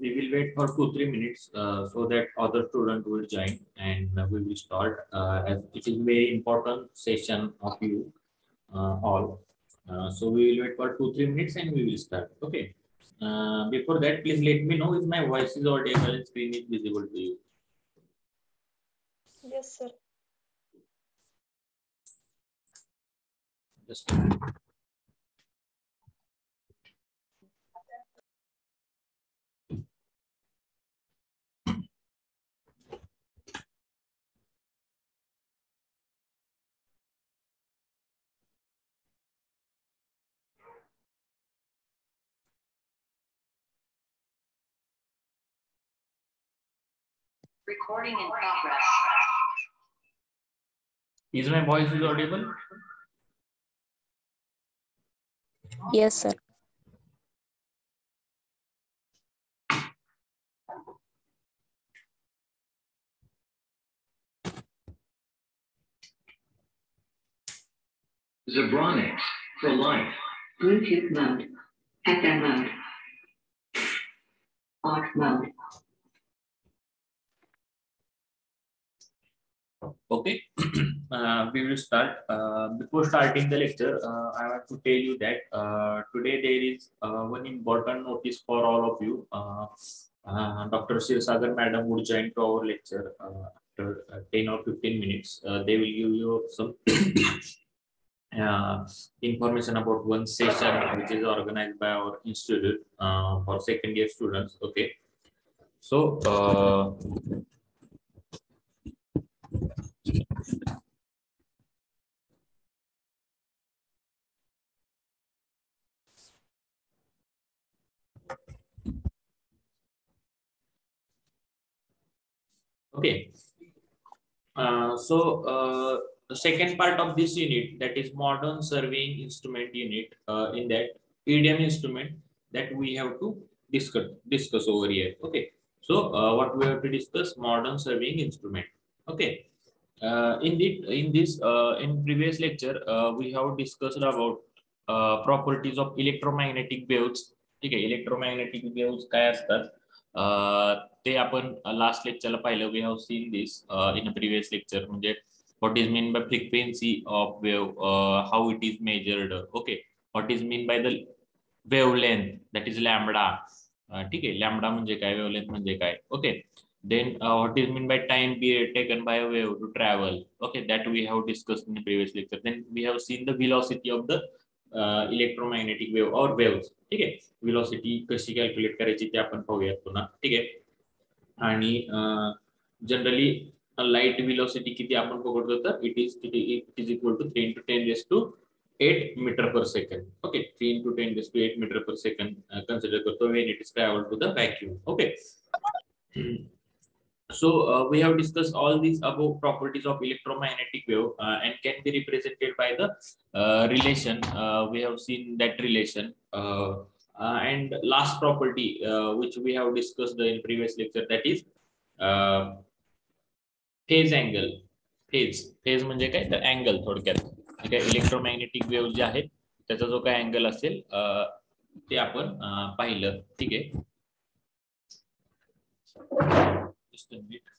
We will wait for 2-3 minutes so that other student will join, and we will start as it is very important session of you all. So we will wait for 2-3 minutes and we will start. Okay. Before that, please let me know if my voice is audible and screen is visible to you. Yes, sir. Just a minute. Recording in progress. Is my voice is audible? Yes, sir. Zebronics for life. Bluetooth mode. FM mode. Off mode. Okay. We will start. Before starting the lecture, I want to tell you that today there is one important notice for all of you. Dr. Shivsagar Madam would join to our lecture after 10 or 15 minutes. They will give you some information about one session which is organized by our institute for second year students. Okay. So, okay. The second part of this unit, that is modern surveying instrument unit, in that EDM instrument that we have to discuss over here. Okay. So what we have to discuss, modern surveying instrument. Okay. In previous lecture, we have discussed about properties of electromagnetic waves. Okay, electromagnetic waves काय असतात ते आपण last लेक्चरला पाहिलं. We have seen this in a previous lecture. म्हणजे what is mean by frequency of wave, how it is measured. Okay, what is mean by the wavelength, that is lambda. ठीक आहे, lambda म्हणजे काय, wavelength म्हणजे काय. Okay, then what is mean by time period taken by a wave to travel. Okay, that we have discussed in the previous lecture. Then we have seen the velocity of the electromagnetic wave or waves. ठीक आहे, velocity कशी calculate करायची ते आपण पाहूयात पुन्हा. ठीक आहे, आणि जनरली लाईट वेलोसिटी किती आपण पकडतो तर it is equal to 3 into 10 raised to 8 meter per second. Okay, 3 into 10 raised to 8 meter per second consider करतो when it is traveled to the vacuum. Okay. So we have discussed all these above properties of electromagnetic wave and can be represented by the relation. We have seen that relation. And last property which we have discussed in previous lecture, that is phase angle. Phase म्हणजे काय तर angle थोडक्यात. ठीक आहे, electromagnetic wave जे आहेत त्याचा जो काय अँगल असेल ते आपण पाहिलं. ठीक आहे, just a minute.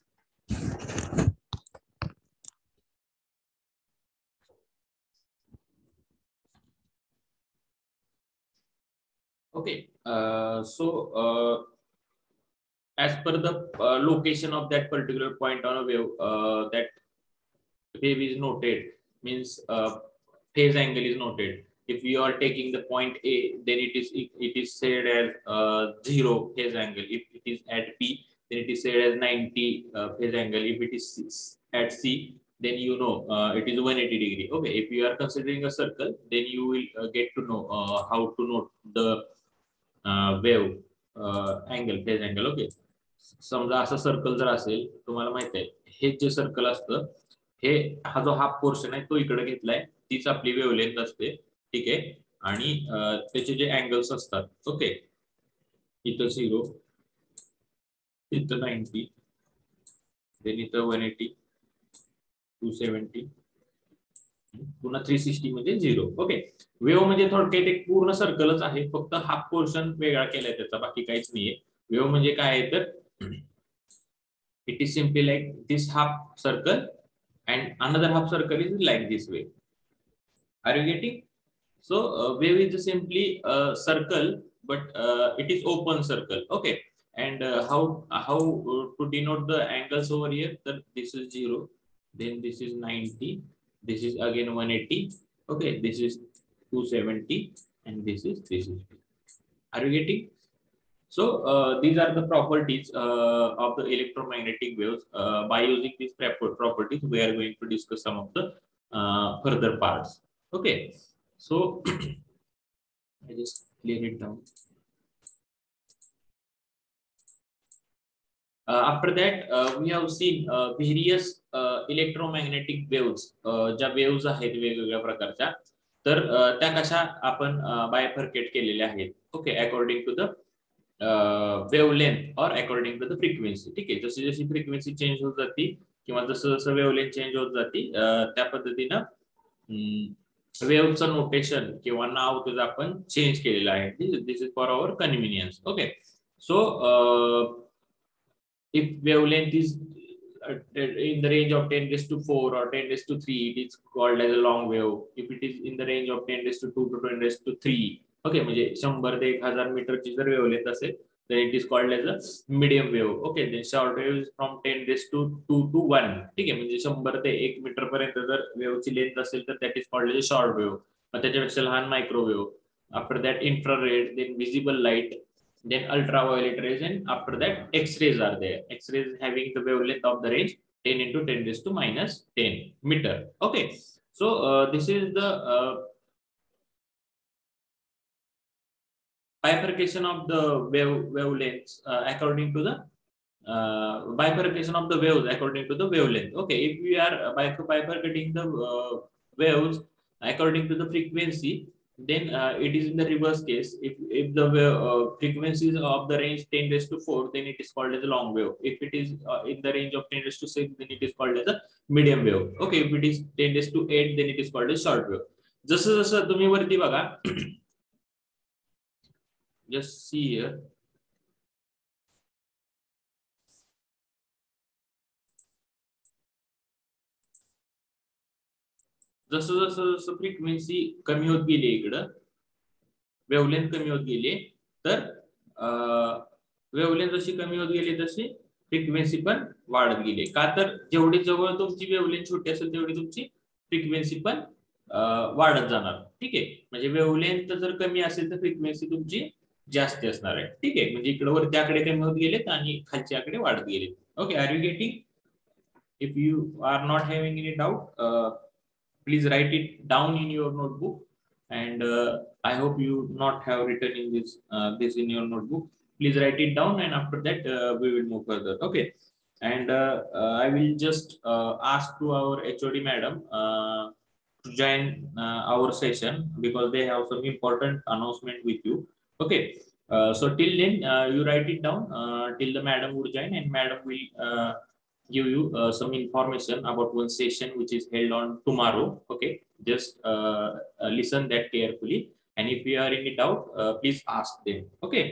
Okay, as per the location of that particular point on a wave, that wave is noted, means phase angle is noted. If you are taking the point A, then it is said as 0 phase angle. If it is at B, then it is said as 90 phase angle. If it is at C, then you know it is 180 degree. Okay, if you are considering a circle, then you will get to know how to note the wave angle, phase angle. Okay, समजा असं circle जर असेल, तुम्हाला माहित आहे हे जे circle असतं, हे हा जो हाफ पोर्शन आहे तो इकडे घेतलाय, तीच आपली वेव्हलेंथ असते. ठीक आहे, आणि त्याचे जे अँगल्स असतात, ओके, इथं 0, इथं 90, देन इथं 180, 270, पुन्हा 360 म्हणजे 0. ओके, वेव्ह म्हणजे थोडक्यात एक पूर्ण सर्कलच आहे, फक्त हाफ पोर्शन वेगळा केलाय त्याचा, बाकी काहीच नाहीये. वेव्ह म्हणजे काय आहे तर it is simply like this half circle and another half circle is like this way. Are you getting? So wave is simply a circle, but it is open circle. Okay. And how to denote the angles over here? That this is 0, then this is 90, this is again 180. Okay, this is 270, and this is. Are you getting? So these are the properties of the electromagnetic waves. By using these properties, we are going to discuss some of the further parts. Okay. So I just clear it down. After that, we have seen various electromagnetic waves. ज्या waves आहेत वेगवेगळ्या प्रकारच्या, तर त्या कशा आपण bifurcate केलेल्या आहेत. Okay, according to the wavelength और अकॉर्डिंग टू द फ्रिक्वेन्सी. ठीक आहे, जशी जशी फ्रिक्वेन्सी चेंज होत जाती किंवा जसं जसं वेवलेंथ चेंज होत जाती, त्या पद्धतीनं वेव्हचं नोटेशन किंवा नाव त्याचं आपण चेंज केलेलं आहे. This is for our convenience. Okay, so if wavelength is in the range of 10 raised to 4 or 10 raised to 3, it is called as a long wave. If it is in the range of 10 raised to 2 to 10 raised to 3, okay, म्हणजे 100 ते 1000 मीटरची जर wavelength असेल then it is called as a medium wave. Okay, then short wave is from 10 raised to 2 to 1. ठीक आहे, म्हणजे 100 ते 1 metre पर्यंत जर वेव्हची लेंथ असेल तर that is called as a short wave. मग त्याच्यापेक्षा लहान microwave. After that infrared, then visible light, then ultraviolet rays, and after that X-rays are there. X-rays having the wavelength of the range 10 into 10 raised to minus 10 meter. Okay, so this is the bifurcation of the wavelengths according to the bifurcation of the waves according to the wavelength. Okay, if we are bifurcating the waves according to the frequency, then it is in the reverse case. If the frequencies of the range 10 raised to 4, then it is called as a long wave. If it is in the range of 10 raised to 6, then it is called as a medium wave. Okay, if it is 10 raised to 8, then it is called as short wave. जसं जसं तुम्ही वरती बघा, just see here. जसं जसं जसं frequency कमी होत गेली, इकडं वेवलेंथ कमी होत गेली, तर वेवलेंथ जशी कमी होत गेली तशी फ्रिक्वेन्सी पण वाढत गेली. का तर जेवढी जवळ तुमची वेवलेंथ छोटी असेल तेवढी तुमची फ्रिक्वेन्सी पण वाढत जाणार. ठीक आहे, म्हणजे वेवलेंथ जर कमी असेल तर फ्रिक्वेन्सी तुमची जास्त असणार आहे. ठीक आहे, म्हणजे इकडे वरती आकडे कमी होत गेलेत आणि खालचे आकडे वाढत गेलेत. Okay, are you getting? If you are not having any doubt, please write it down in your notebook, and I hope you not have written in this in your notebook. Please write it down, and after that we will move further. Okay, and I will just ask to our HOD madam to join our session, because they have some important announcement with you. Okay, so till then you write it down till the madam would join, and madam will give you some information about one session which is held on tomorrow. Okay, just listen that carefully, and if you are in doubt, please ask them. Okay.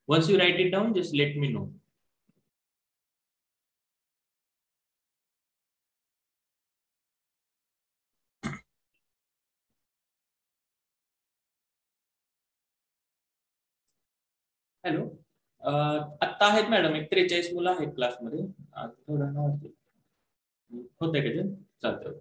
Once you write it down, just let me know. Hello, आत्ता आहेत madam एक 43 मुलं आहेत क्लासमध्ये. थोडं होतंय का ते? चालतंय.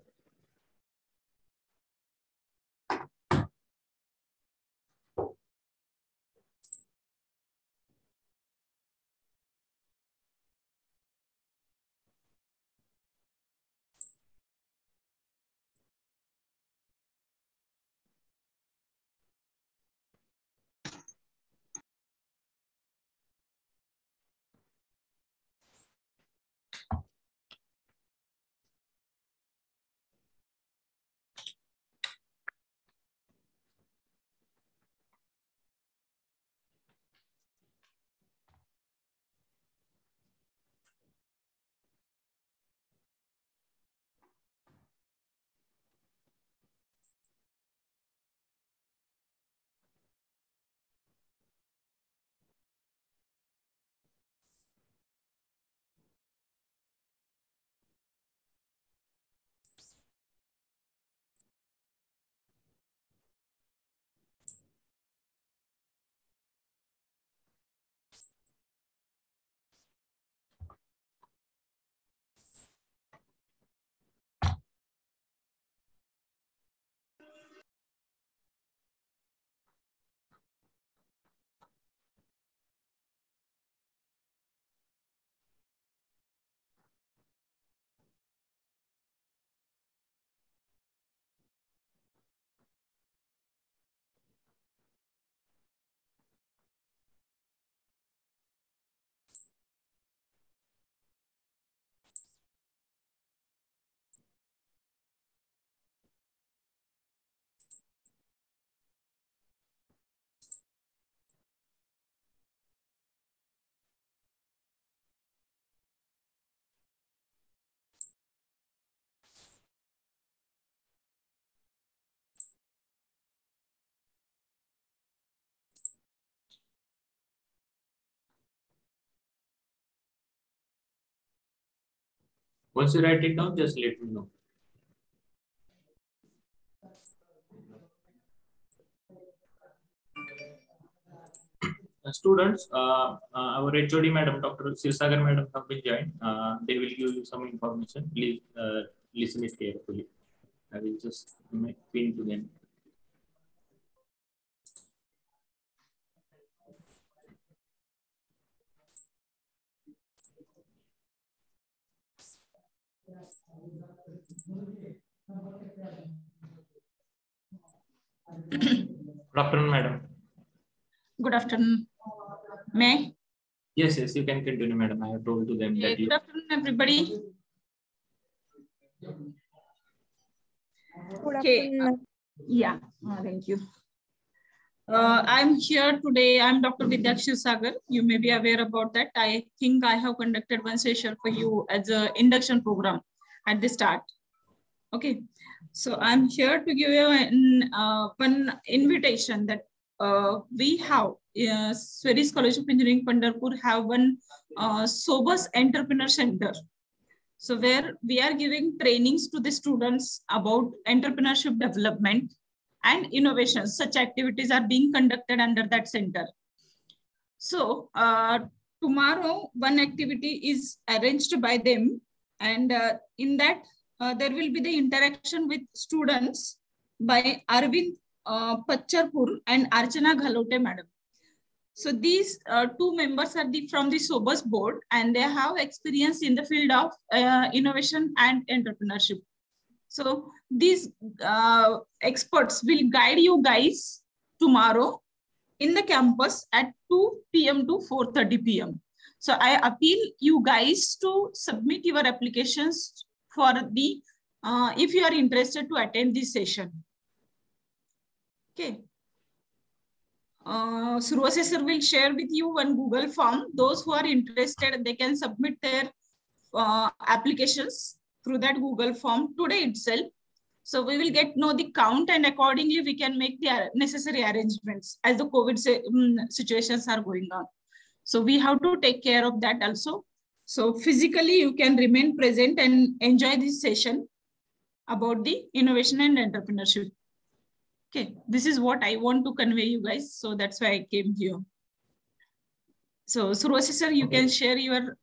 Once you write it down, just let me know. Students, our HOD madam, Dr. Sirsagar madam have been joined. They will give you some information. Please listen it carefully. I will just make pin to them. Good afternoon, madam. Good afternoon. May? Yes, you can continue, madam. I have told to them that. Good afternoon, everybody. Good Okay. afternoon. Yeah, thank you. I'm here today. I'm Dr. Vidyakshu Sagar. You may be aware about that. I think I have conducted one session for you as an induction program at the start. Okay. So I'm here to give you one invitation that we have, Swedish College of Engineering, Pandharpur have one Sobus Entrepreneur Center. So where we are giving trainings to the students about entrepreneurship development and innovation. Such activities are being conducted under that center. So tomorrow, one activity is arranged by them, and in that there will be the interaction with students by Arvind Pacharpur and Archana Ghalote madam. So these two members are from the Sobus board, and they have experience in the field of innovation and entrepreneurship. So these experts will guide you guys tomorrow in the campus at 2 p.m. to 4:30 p.m. So I appeal you guys to submit your applications for the, if you are interested to attend this session. Okay. Survasi sir will share with you one Google form. Those who are interested, they can submit their applications through that Google form today itself. So we will get know the count, and accordingly we can make the necessary arrangements as the COVID situations are going on. So we have to take care of that also. So physically you can remain present and enjoy this session about the innovation and entrepreneurship. Okay, this is what I want to convey you guys. So that's why I came here. So Survasi sir, you can share your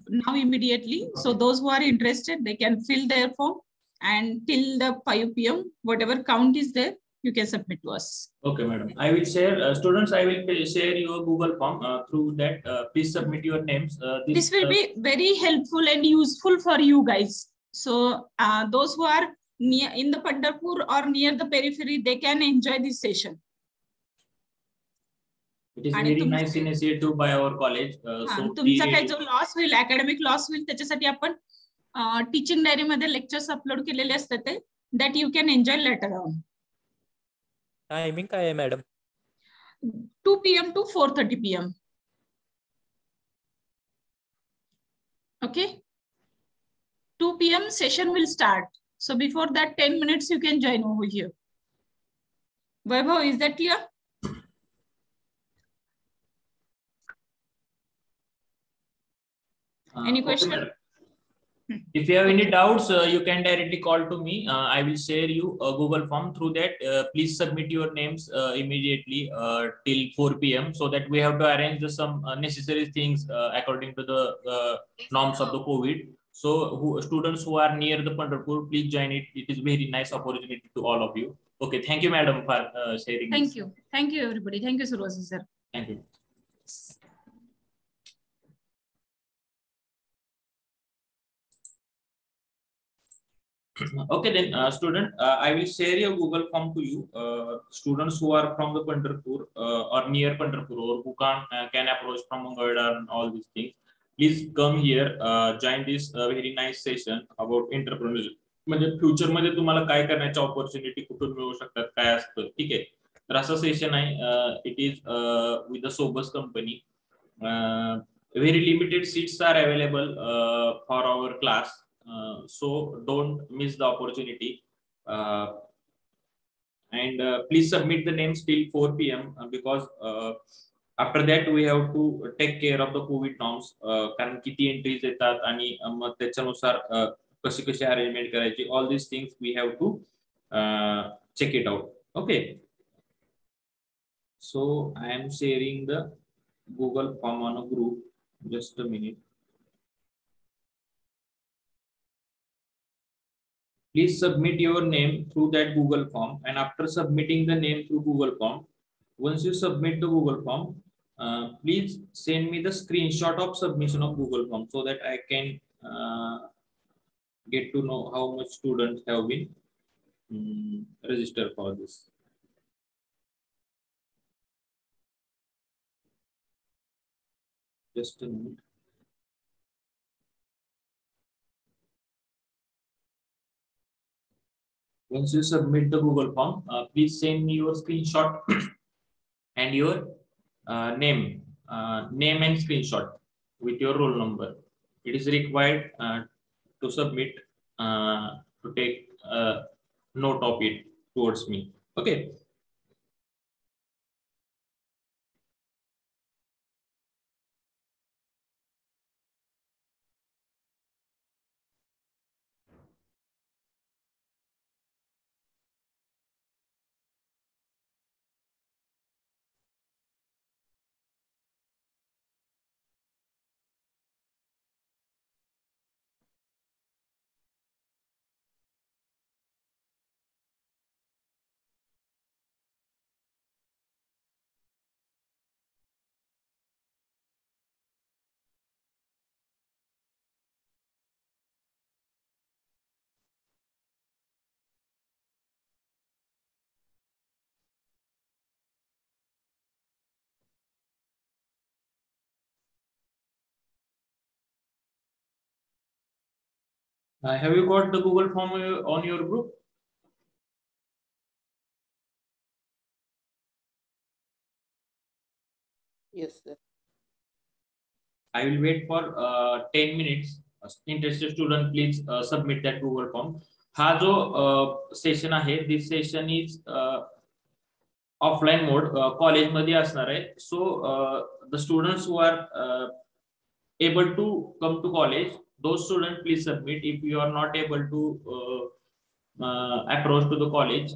now immediately. So those who are interested, they can fill their form, and till the 5 p.m., whatever count is there, you can submit to us. Okay, madam. I will share, students, I will share your Google form through that. Please submit your names. This will be very helpful and useful for you guys. So those who are near in the Pandharpur or near the periphery, they can enjoy this session. It is very nice initiative by our college. So तुमचा काय जो loss होईल, academic loss होईल, त्याच्यासाठी आपण teaching diary मध्ये lectures upload केलेले असतात ते, that you can enjoy later on. Timing काय आहे madam? 2 p.m. to 4:30 p.m. Okay. 2 p.m. session will start. So before that 10 minutes you can join over here. Vaibhav, is that clear? Any question? Okay. If you have any doubts, you can directly call to me. I will share you a Google form. Through that, please submit your names immediately till 4 p.m. so that we have to arrange some necessary things according to the norms of the COVID. So students who are near the Pandharpur, please join it. It is very nice opportunity to all of you. Okay, thank you, madam, for sharing. Thank you. Thank you, everybody. Thank you, Survasi sir. Thank you. Okay, then student, I will share your Google form to you. Students who are from the Pandharpur or near Pandharpur, or who can approach from Mangalore and all these things, please come here, join this very nice session about entrepreneurship. म्हणजे future मध्ये तुम्हाला काय करण्याच्या opportunity कुठून मिळू शकतात, काय असतं, ठीक आहे. तर असं सेशन आहे. इट इज विथ द सोबस company. Very limited seats are available for our class. So don't miss the opportunity, and please submit the names till 4 p.m. Because after that we have to take care of the covid norms, कारण किती entries येतात आणि मग त्याच्यानुसार कशी कशी arrangement करायची, all this things we have to check it out. Okay, so I am sharing the Google form on a group. Just a minute. Please submit your name through that Google form, and after submitting the name through Google form, once you submit the Google form, please send me the screenshot of submission of Google form so that I can get to know how much students have been registered for this. Just a minute. Once you submit the Google form, please send me your screenshot and your name and screenshot with your roll number. It is required to submit, to take note of it towards me. Okay. Have you got the Google form on your group? Yes, sir. I will wait for 10 minutes. Interested student, please submit that Google form. हा जो session आहे, this session is offline mode, कॉलेजमध्ये असणार आहे. So the students who are able to come to college, those students please submit. If you are not able to approach to the college,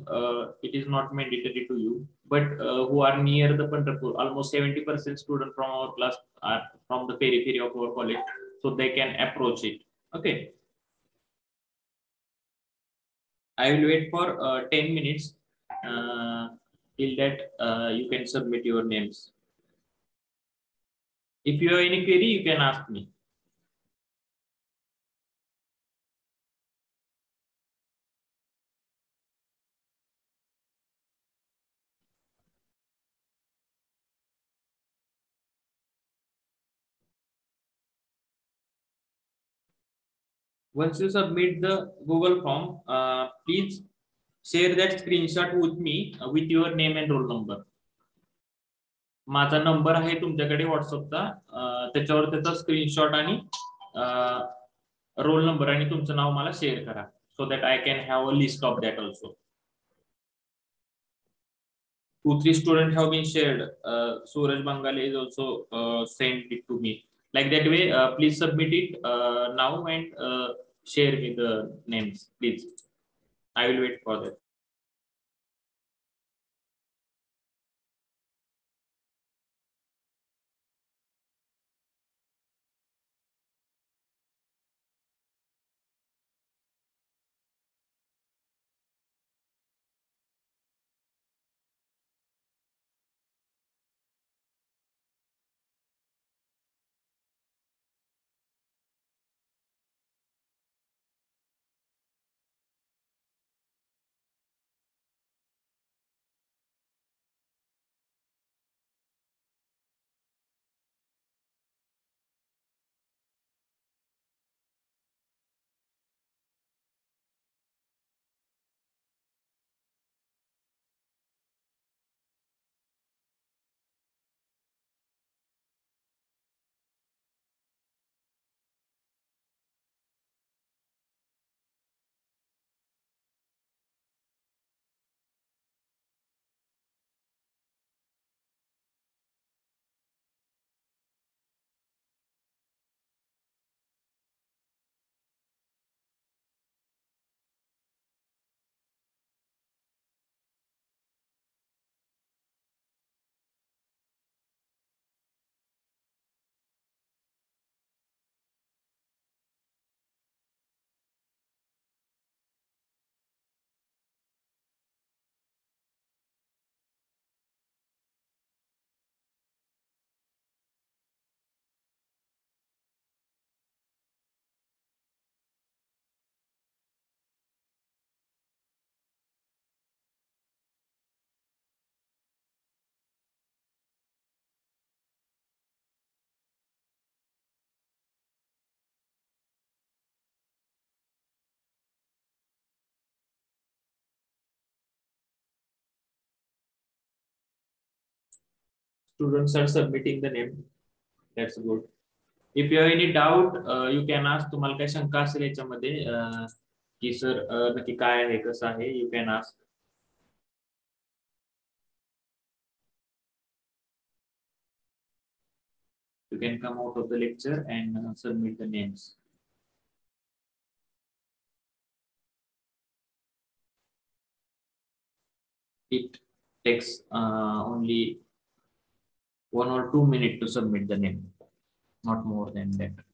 it is not mandatory to you, but who are near the Pandharpur, almost 70% students from our class are from the periphery of our college, so they can approach it. Okay, I will wait for 10 minutes. Till that you can submit your names. If you have any query, you can ask me. Once you submit the Google form, please share that screenshot with me with your name and roll number. माझा number आहे तुमच्याकडे व्हॉट्सअपचा, त्याच्यावर त्याचा screenshot आणि roll number आणि तुमचं नाव मला share करा, so that I can have a list of that also. 2-3 students have been shared. Suraj Bangale is also sent it to me. Like that way, please submit it now and share me the names, please. I will wait for that. Students are submitting the name. That's good. If you have any doubt, you can ask. तुम्हाला काय शंका असेल याच्यामध्ये की sir नक्की काय आहे कसं आहे, you can ask. You can come out of the lecture and submit the names. It takes only 1 or 2 minutes to submit the name, not more than that.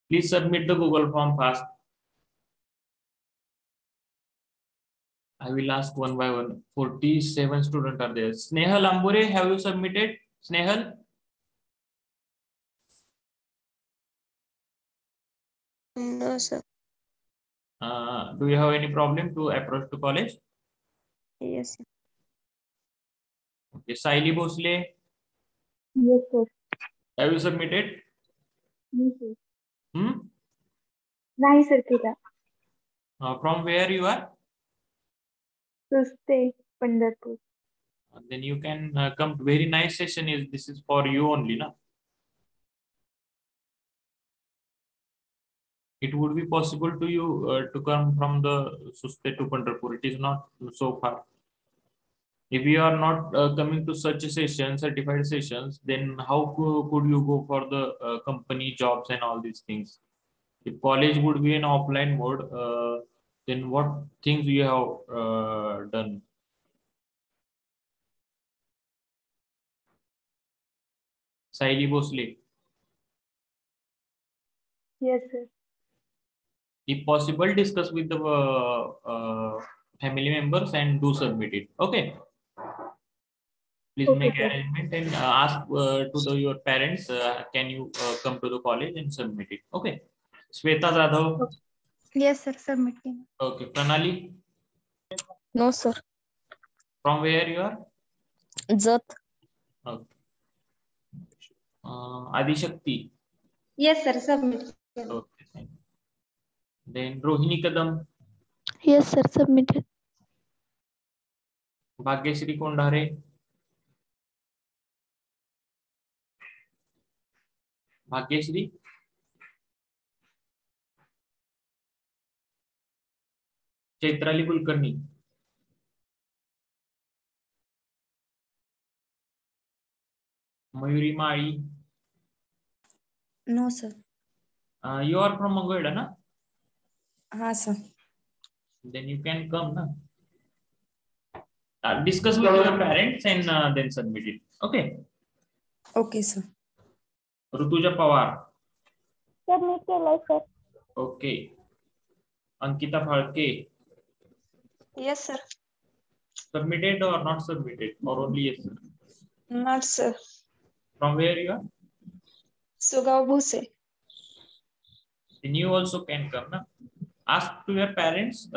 Please submit the Google form fast. I will ask one by one. 47 students are there. Snehal Ambure, have you submitted? Snehal? No, sir. Do you have any problem to approach to college? Yes, sir. Okay. Saili Bhosle, Yes, sir. have you submitted? Yes, sir. Hmm? नाही sir केला. From where you are? Suste Pandharpur. Then you can come. Very nice session is this is for you only, na? It would be possible to you to come from the Suste to Pandharpur. It is not so far. If you are not coming to such a session, certified sessions, then how could you go for the company jobs and all these things? If college would be in offline mode, then what things you have done? Saili Bhosle, Yes, sir. if possible, discuss with the family members and do submit it. Okay. Please Okay, make sir. arrangement and ask to your parents, can you come to the college and submit it? Okay. Shweta Jadhav. Yes, sir. Submit केलं. Okay. Pranali, No, sir. from where you are? Jat. Okay. Adi Shakti. Yes, sir. Submit केलं. Okay. Thank you. Then Rohini Kadam, Yes, sir. Submitted. Bhagyashree Kondhare, Bhagyashree, Chaitrali Kulkarni, Mayuri Mari. No, sir. You are from Mangoida, na? हाँ, sir. Then you can come, na? Discuss with your parents and then submit it. Okay. Okay, sir. Rutuja Pawar. Submit केलंय, sir. Okay. Ankita Phalke. Yes, sir. Submitted or not submitted? Or only yes, sir? Not, sir. From where you are? Sugaon Bhuse. Then you also can come, na? Ask to your parents.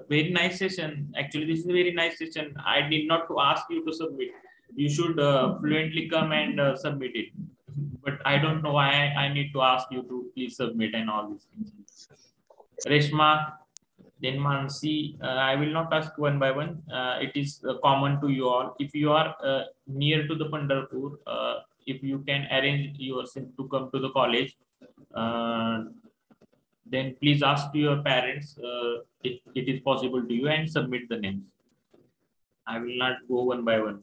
Very nice session. Actually, this is a very nice session. I did not to ask you to submit. You should fluently come and submit it. But I don't know why I need to ask you to please submit and all these things. Reshma, then Mansi, I will not ask one by one. It is common to you all. If you are near to the Pandharpur, if you can arrange yourself to come to the college, then please ask to your parents if it is possible to you and submit the names. I will not go one by one.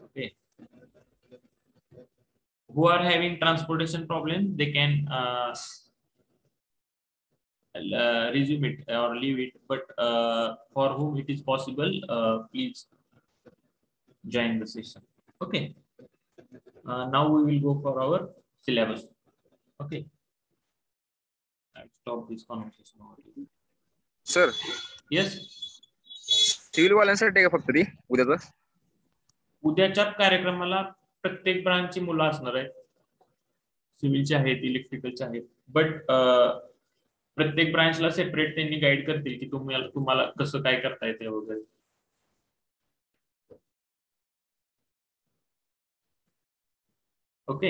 Okay. Who are having transportation problem, they can resume it or leave it. But for whom it is possible, please join the session. Okay. Now we will go for our syllabus. Okay. stop this conversation. Sir Yes. Civil वाल्यांसाठी आहे का फक्त ती उद्याचं? उद्याच्या कार्यक्रमाला प्रत्येक ब्रांचची मुलं असणार आहेत. सिव्हिलचे आहेत, इलेक्ट्रिकलचे आहेत, बट प्रत्येक ब्रांचला सेपरेट त्यांनी गाईड करतील की तुम्हाला कसं काय करता येते वगैरे. ओके.